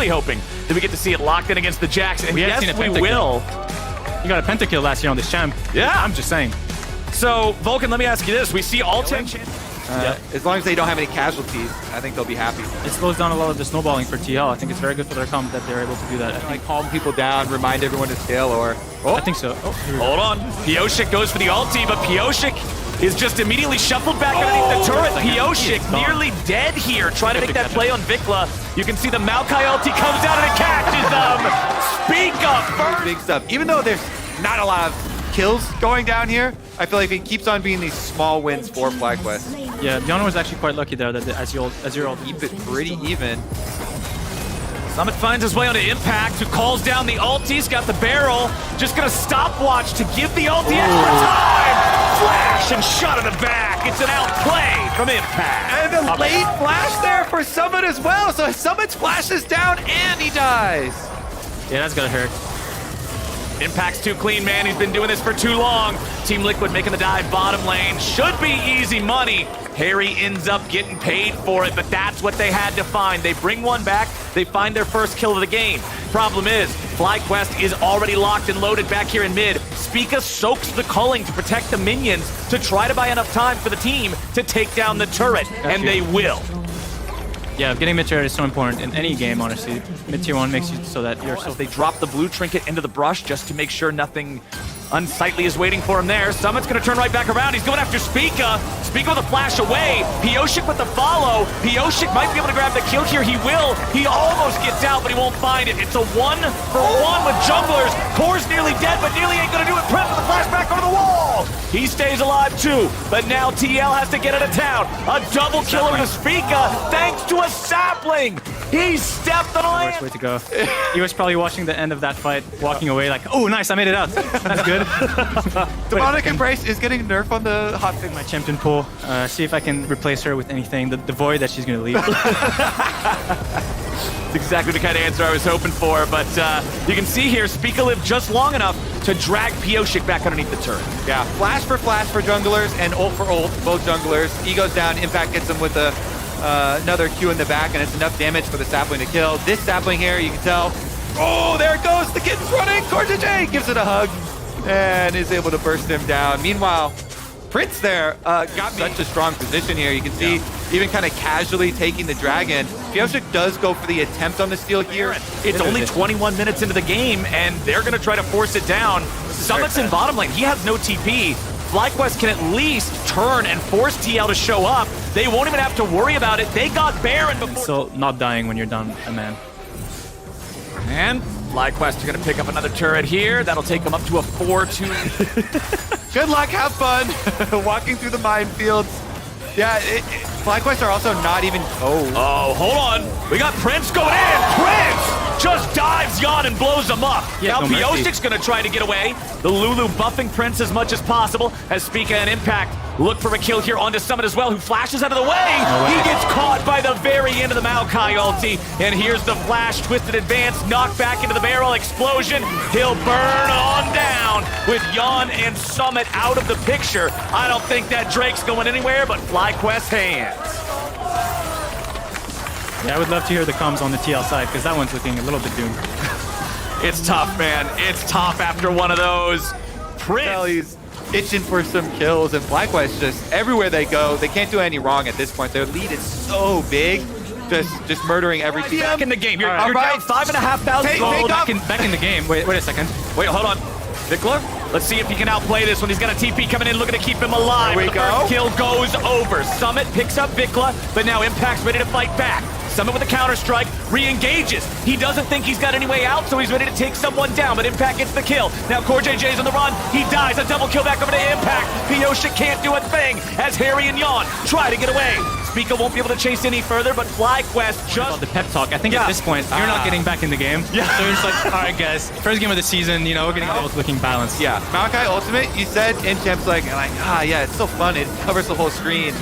really hoping that we get to see it locked in against the Jax. And yes, we will. You got a pentakill last year on this champ. Yeah. I'm just saying. So, Vulcan, let me ask you this. We see all 10... As long as they don't have any casualties, I think they'll be happy. It slows down a lot of the snowballing for TL. I think it's very good for their comp that they're able to do that. Like calm people down, remind everyone to scale, or... I think so. Hold on. Pioshik goes for the ulti, but Pioshik is just immediatally shuffled back underneath the turret. Pioshik nearly dead here, trying to make that play on Vikla. You can see the Maokai ulti comes down and it catches them. Speak up first. Big stuff. Even though there's not a lot of kills going down here, I feel like it keeps on being these small wins for FlyQuest. Yeah, Diana was actually quite lucky there that as your Keep it pretty even. Summit finds his way onto Impact, who calls down the ult. He's got the barrel. Just gonna stopwatch to give the ulti extra time. Flash and shot in the back. It's an outplay from Impact. And a late flash there for Summit as well. So Summit flashes down and he dies. Yeah, that's gonna hurt. Impact's too clean, man. He's been doing this for too long. Team Liquid making the dive bottom lane. Should be easy money. Harry ends up getting paid for it, but that's what they had to find. They bring one back. They find their first kill of the game. Problem is, FlyQuest is already locked and loaded back here in mid. Spica soaks the culling to protect the minions to try to buy enough time for the team to take down the turret, and they will. Yeah, getting mid turret is so important in any game, honestly. Mid tier 1 makes you so that you're so... They drop the blue trinket into the brush just to make sure nothing unsightly is waiting for him there. Summit's gonna turn right back around. He's going after Spica. Spica with a flash away. Pioshik with the follow. Pioshik might be able to grab the kill here. He will. He almost gets out, but he won't find it. It's a 1-for-1 with junglers. Core's nearly dead, but nearly ain't gonna do it. Prep with the flashback over the wall. He stays alive too, but now TL has to get out of town. A double killer to Spica, thanks to a sapling. He stepped on a Worst way to go. He was probably watching the end of that fight, walking away like, oh, nice, I made it out. That's good. Demonic Embrace is getting nerf on the hot pick. My champion pool. See if I can replace her with anything. The void that she's going to leave. It's exactly the kind of answer I was hoping for, but you can see here, Spica lived just long enough to drag Pioshik back underneath the turret. Yeah, flash for junglers and ult for ult, both junglers. He goes down, Impact gets him with another Q in the back, and it's enough damage for the sapling to kill. This sapling here, you can tell, oh, there it goes, the kitten's running, Cortege gives it a hug, and is able to burst him down. Meanwhile, Prince there got such a strong position here. You can see even kind of casually taking the dragon. Pioshik does go for the attempt on the steal here. It's only 21 minutes into the game, and they're going to try to force it down. Summit's in bottom lane. He has no TP. FlyQuest can at least turn and force TL to show up. They won't even have to worry about it. They got Baron before. Still not dying when you're done, a man. And FlyQuest are going to pick up another turret here. That'll take them up to a 4-2. Good luck, have fun. Walking through the minefields. Yeah, FlyQuest are also not even... Oh, hold on. We got Prince going in. Prince just dives Yon and blows him up. Yeah, now no Pioshik's going to try to get away. The Lulu buffing Prince as much as possible as Spica and Impact look for a kill here onto Summit as well, who flashes out of the way. He gets caught by the very end of the Maokai ulti. And here's the flash, twisted advance, knocked back into the barrel, explosion. He'll burn on down with Yon and Summit out of the picture. I don't think that Drake's going anywhere but FlyQuest hands. Yeah, I would love to hear the comms on the TL side, because that one's looking a little bit doomed. It's tough, man. It's tough after one of those. Prince. He's itching for some kills, and FlyQuest just everywhere they go, they can't do any wrong at this point. Their lead is so big, just murdering every team. Back in the game. You're down 5,500 gold. Back in the game. Wait a second. Wait, hold on. Vikla, let's see if he can outplay this one. He's got a TP coming in, looking to keep him alive. There we go. First kill goes over. Summit picks up Vikla, but now Impact's ready to fight back. Summit with a counter-strike, re-engages. He doesn't think he's got any way out, so he's ready to take someone down, but Impact gets the kill. Now CoreJJ's on the run. He dies. A double kill back over to Impact. Pioshik can't do a thing as Harry and Yon try to get away. Spica won't be able to chase any further, but FlyQuest just... About the pep talk. I think at this point, you're not getting back in the game. Yeah. So it's like, all right, guys, first game of the season, you know, we're getting both looking balanced. Yeah, Maokai Ultimate, you said in champs like yeah, it's so fun. It covers the whole screen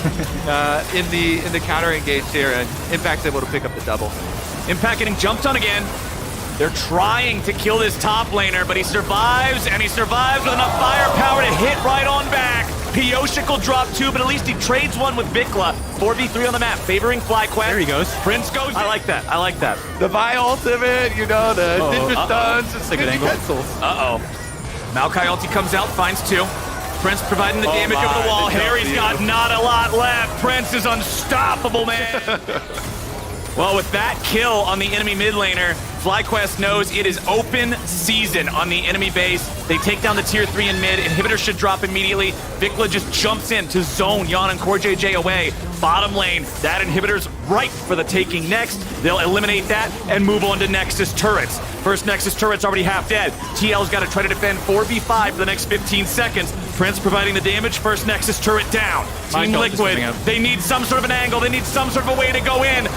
in the counter engage here, and Impact's able to pick up the double. Impact getting jumped on again. They're trying to kill this top laner, but he survives, and he survives with enough firepower to hit right on back. Pioshik will drop two, but at least he trades one with Vikla 4v3 on the map, favoring FlyQuest. There he goes. Prince goes. I like that. I like that. The Vi ultimate, you know, the ninja stuns, That's a good angle. pencils. Maokai ulti comes out, finds 2. Prince providing the damage over the wall. Harry's got not a lot left. Prince is unstoppable, man. Well, with that kill on the enemy mid laner, FlyQuest knows it is open season on the enemy base. They take down the tier 3 in mid. Inhibitor should drop immediately. Vikla just jumps in to zone Yan and CoreJJ away. Bottom lane, that inhibitor's ripe for the taking next. They'll eliminate that and move on to Nexus turrets. First Nexus turret's already half dead. TL's got to try to defend 4v5 for the next 15 seconds. Prince providing the damage. First Nexus turret down. Team Liquid, they need some sort of an angle. They need some sort of a way to go in.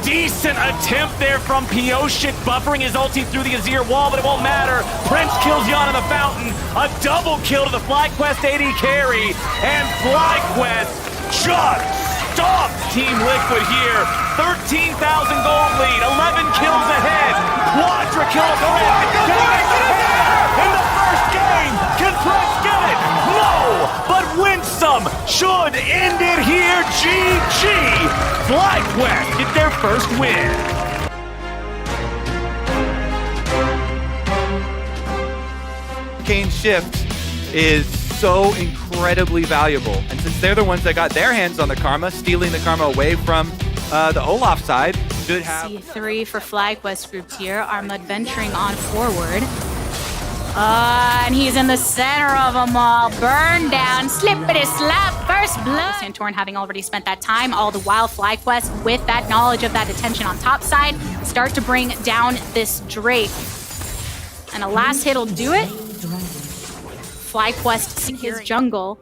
Decent attempt there from Piyoshik, buffering his ulti through the Azir wall, but it won't matter. Prince kills Yan in the fountain. A double kill to the FlyQuest AD carry, and FlyQuest just stops Team Liquid here. 13,000 gold lead, 11 kills ahead. Quadra kill in the first game. Can Prince get it? No, but Winsome should end it here. GG. FlyQuest get their first win. Kane's shift is so incredibly valuable. And since they're the ones that got their hands on the Karma, stealing the Karma away from the Olaf side, should have... C3 for FlyQuest grouped here. Armud venturing on forward. And he's in the center of them all. Burn down, slippity slap, first blood. Santorin having already spent that time, all the while FlyQuest, with that knowledge of that attention on top side, start to bring down this Drake. And a last hit will do it. FlyQuest seeing his jungle.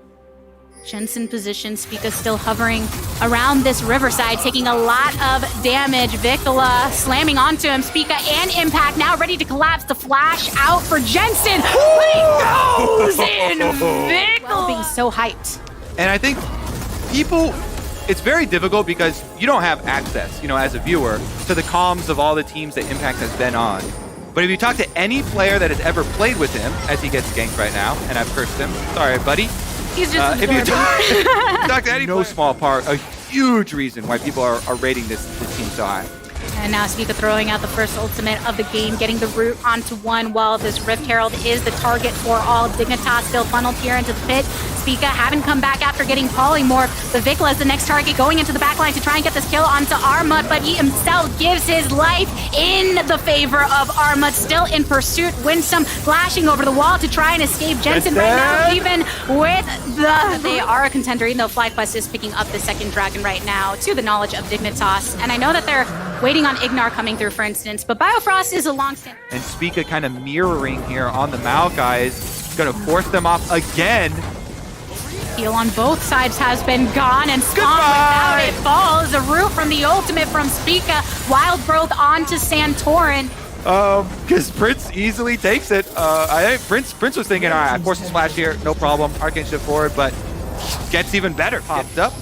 Jensen position, Spica still hovering around this riverside, taking a lot of damage. Vikla slamming onto him. Spica and Impact now ready to collapse. The flash out for Jensen. He goes in. Vikla being so hyped. And I think people, it's very difficult because you don't have access, you know, as a viewer, to the comms of all the teams that Impact has been on. But if you talk to any player that has ever played with him, as he gets ganked right now, and I've cursed him, sorry, buddy. He's just if you talk to any no small part, a huge reason why people are rating this team so high. And now Spica throwing out the first ultimate of the game, getting the root onto one while this Rift Herald is the target for all. Dignitas still funneled here into the pit. Spica haven't come back after getting polymorph. The Vikla is the next target going into the backline to try and get this kill onto Armut, but he himself gives his life in the favor of Armut. Still in pursuit. Winsome flashing over the wall to try and escape Jensen right now, even with the... They are a contender, even though FlyQuest is picking up the second dragon right now, to the knowledge of Dignitas. And I know that they're waiting on Ignar coming through, for instance, but Biofrost is a long-standing... And Spica kind of mirroring here on the Maokai is going to force them off again. Heal on both sides has been gone, and Spawn without it falls. A root from the ultimate from Spica. Wild Growth onto Santorin. Because Prince easily takes it. I think Prince was thinking, all right, I force the splash here, no problem. Arcane shift forward, but gets even better. Popped up.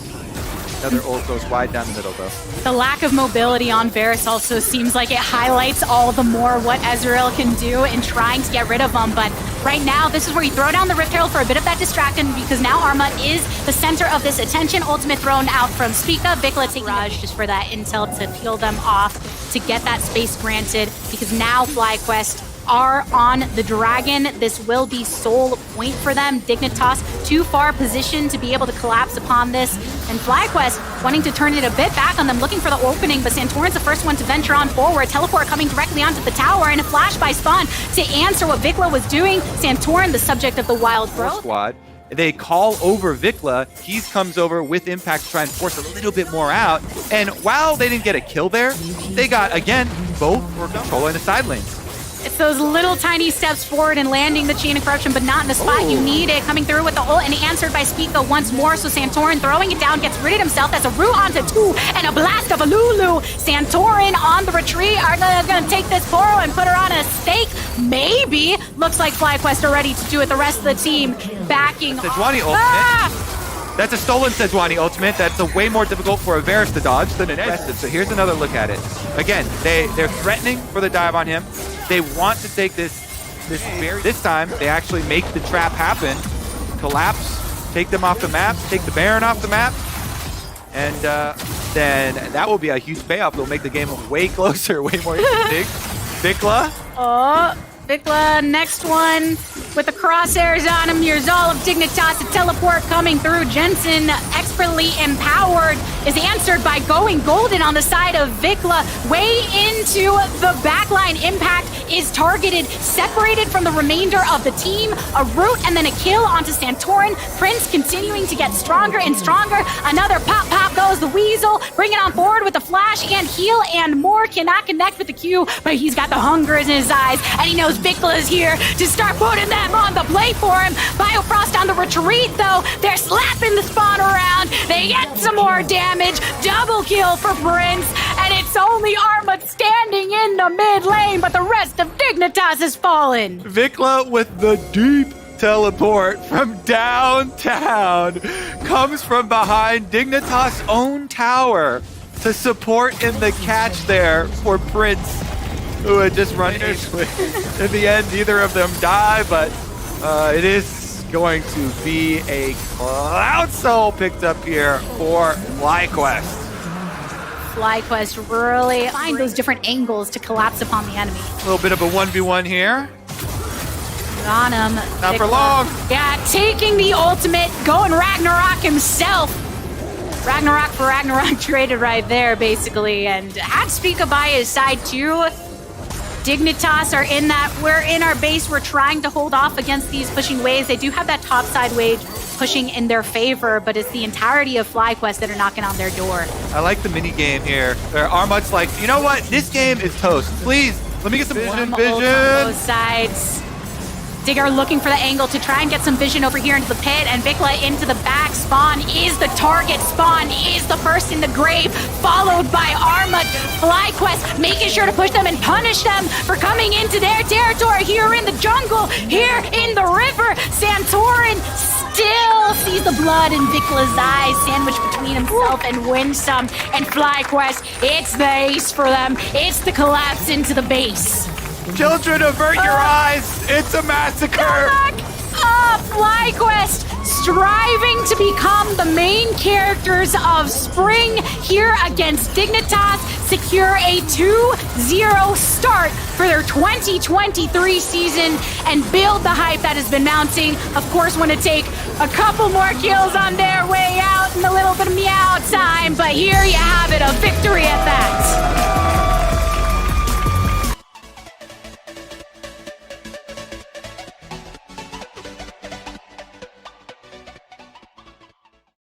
Another ult goes wide down the middle, though. The lack of mobility on Varus also seems like it highlights all the more what Ezreal can do in trying to get rid of him. But right now, this is where you throw down the Rift Herald for a bit of that distraction, because now Armut is the center of this attention. Ultimate thrown out from Spica. Vikla taking Raj just for that intel to peel them off, to get that space granted, because now FlyQuest are on the dragon. This will be sole point for them. Dignitas too far positioned to be able to collapse upon this. And FlyQuest wanting to turn it a bit back on them, looking for the opening, but Santorin's the first one to venture on forward. Teleport coming directly onto the tower, and a flash by Spawn to answer what Vikla was doing. Santorin, the subject of the Wild Growth. Squad. They call over Vikla. He comes over with Impact to try and force a little bit more out. And while they didn't get a kill there, they got, again, both were controlling the side lanes. It's those little tiny steps forward and landing the Chain of Corruption, but not in the spot you need it. Coming through with the ult and answered by Spica once more. So Santorin throwing it down, gets rid of himself. That's a root onto 2 and a blast of a Lulu. Santorin on the retreat. Are they going to take this Poro and put her on a stake? Maybe. Looks like FlyQuest are ready to do it. The rest of the team backing off. Sejuani ultimate. That's a stolen Sejuani ultimate. That's a way more difficult for a Varus to dodge than an Ested. So here's another look at it. Again, they're threatening for the dive on him. They want to take this time they actually make the trap happen. Collapse, take them off the map, take the Baron off the map. And then that will be a huge payoff. It'll make the game way closer, way more interesting. Vikla. Oh, Vikla, next one with the crosshairs on him. Here's all of Dignitas, a teleport coming through. Jensen, expertly empowered, is answered by going golden on the side of Vikla. Way into the backline. Impact is targeted, separated from the remainder of the team. A root and then a kill onto Santorin. Prince continuing to get stronger and stronger. Another pop goes the Weasel. Bring it on forward with the flash and heal and more. Cannot connect with the Q, but he's got the hunger in his eyes, and he knows Vikla is here to start putting them on the plate for him. Biofrost on the retreat, though. They're slapping the spawn around. They get some more damage. Double kill for Prince, and it's only Armut standing in the mid lane, but the rest of Dignitas has fallen. Vikla with the deep teleport from downtown comes from behind Dignitas' own tower to support in the catch there for Prince, who had just run into it. In the end, neither of them die, but it is going to be a Cloud Soul picked up here for FlyQuest. FlyQuest really find those different angles to collapse upon the enemy. A little bit of a 1v1 here. On him. Not for long. Yeah, taking the ultimate, going Ragnarok himself. Ragnarok for Ragnarok traded right there, basically, and had Spica by his side too. Dignitas are in that. We're in our base. We're trying to hold off against these pushing waves. They do have that top side wave pushing in their favor, but it's the entirety of FlyQuest that are knocking on their door. I like the mini game here. Armut's like, you know what? This game is toast. Please, let me get some vision. On both sides. Digger looking for the angle to try and get some vision over here into the pit, and Vikla into the back. Spawn is the target. Spawn is the first in the grave, followed by Armut. FlyQuest making sure to push them and punish them for coming into their territory here in the jungle, here in the river. Santorin still sees the blood in Vikla's eyes, sandwiched between himself and Winsome. And FlyQuest, it's the ace for them. It's the collapse into the base. Children, avert your eyes. It's a massacre. FlyQuest striving to become the main characters of spring here against Dignitas, secure a 2-0 start for their 2023 season and build the hype that has been mounting. Of course, want to take a couple more kills on their way out and a little bit of meow time, but here you have it, a victory at that.